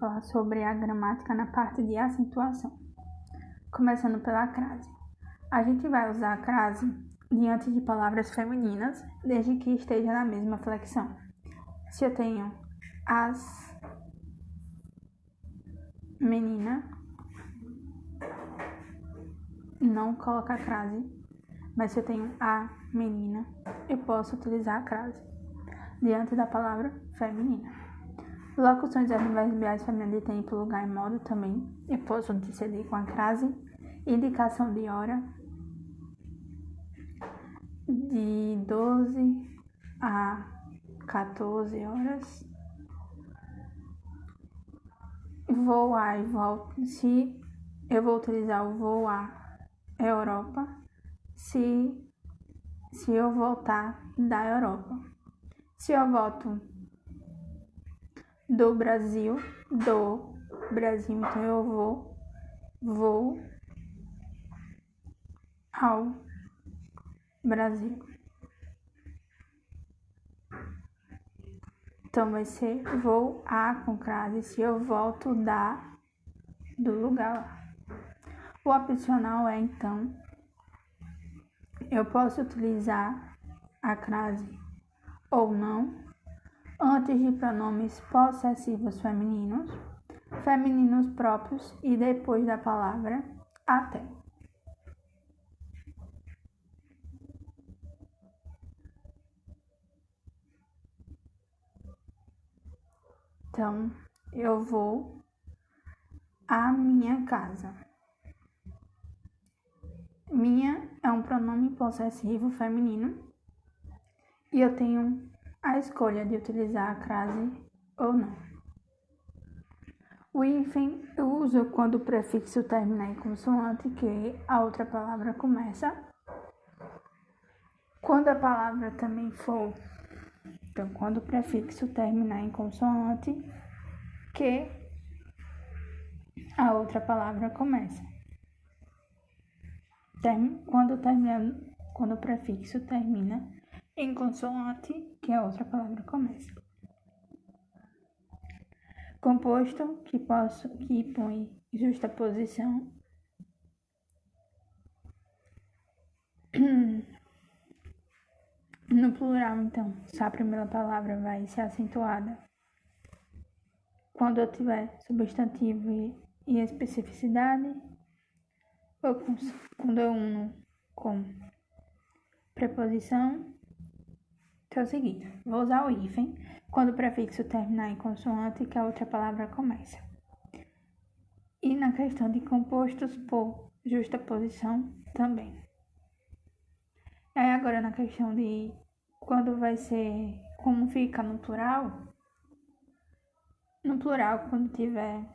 falar sobre a gramática na parte de acentuação. Começando pela crase. A gente vai usar a crase diante de palavras femininas, desde que esteja na mesma flexão. Se eu tenho as menina, não colocar crase, mas se eu tenho a menina, eu posso utilizar a crase diante da palavra feminina. Locuções adverbiais femininas de tempo, lugar e modo também eu posso anteceder com a crase. Indicação de hora de 12 a 14 horas. Voar e volta. Se eu vou utilizar o voar Europa, se eu voltar da Europa. Se eu volto do Brasil, então eu vou ao Brasil. Então vai ser vou a com crase se eu volto do lugar lá. O opcional é então, eu posso utilizar a crase ou não antes de pronomes possessivos femininos próprios e depois da palavra até. Então, eu vou à minha casa. Minha é um pronome possessivo feminino e eu tenho a escolha de utilizar a crase ou não. O hífen eu uso quando o prefixo termina em consoante que a outra palavra começa. Quando a palavra também for, então quando o prefixo terminar em consoante que a outra palavra começa. Quando o prefixo termina em consoante que a outra palavra começa. Composto que põe justaposição. No plural, então, se a primeira palavra vai ser acentuada. Quando eu tiver substantivo e especificidade, ou quando eu uno com preposição. Então é o seguinte, vou usar o hífen quando o prefixo terminar em consoante que a outra palavra começa. E na questão de compostos, por justaposição também. Aí agora na questão de quando vai ser, como fica no plural, quando tiver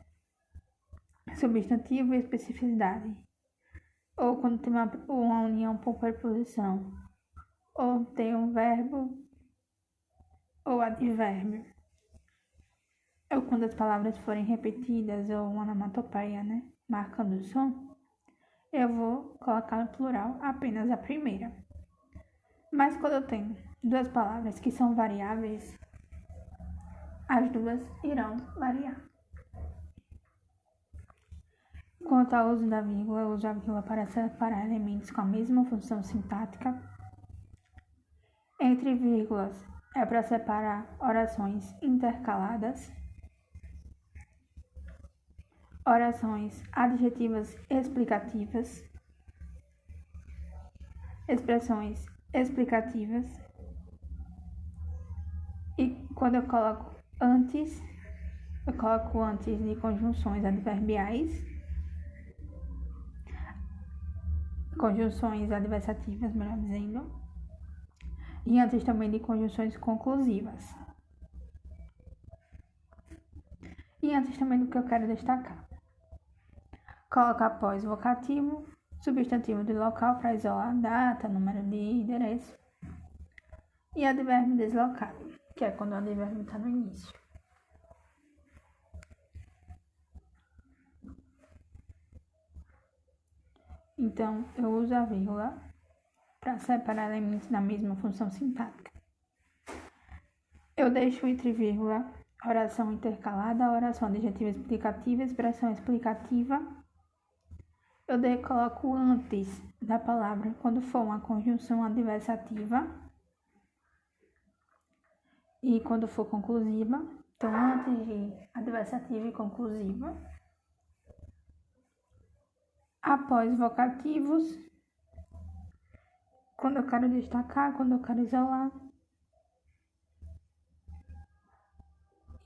substantivo e especificidade, ou quando tem uma união por preposição, ou tem um verbo ou advérbio, ou quando as palavras forem repetidas ou uma onomatopeia, marcando o som, eu vou colocar no plural apenas a primeira. Mas quando eu tenho duas palavras que são variáveis, as duas irão variar. Quanto ao uso da vírgula, eu uso a vírgula para separar elementos com a mesma função sintática. Entre vírgulas é para separar orações intercaladas, orações adjetivas explicativas, expressões explicativas. E quando eu coloco antes de conjunções adverbiais, conjunções adversativas, melhor dizendo, e antes também de conjunções conclusivas. E antes também do que eu quero destacar. Colocar após vocativo, substantivo de local para isolar data, número de endereço. E advérbio deslocado, que é quando o advérbio está no início. Então, eu uso a vírgula para separar elementos da mesma função sintática. Eu deixo entre vírgula oração intercalada, oração adjetiva explicativa, expressão explicativa. Eu coloco antes da palavra quando for uma conjunção adversativa e quando for conclusiva. Então, antes de adversativa e conclusiva. Após vocativos, quando eu quero destacar, quando eu quero isolar.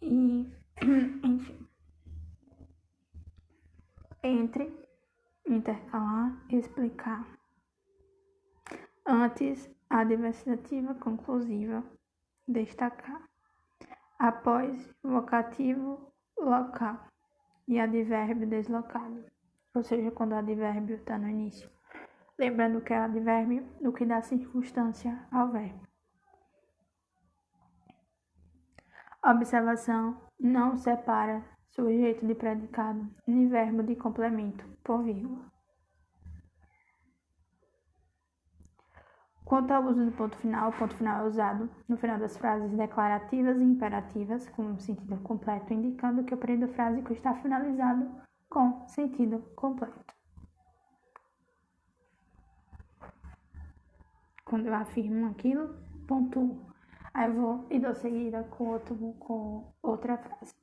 E, enfim. Entre, intercalar, explicar. Antes, adversativa, conclusiva, destacar. Após, vocativo, local. E advérbio deslocado. Ou seja, quando o advérbio está no início. Lembrando que é advérbio do que dá circunstância ao verbo. Observação: não separa sujeito de predicado nem verbo de complemento por vírgula. Quanto ao uso do ponto final, o ponto final é usado no final das frases declarativas e imperativas com sentido completo, indicando que o período frásico está finalizado com sentido completo. Quando eu afirmo aquilo, pontuo. Aí eu vou e dou seguida com outra frase.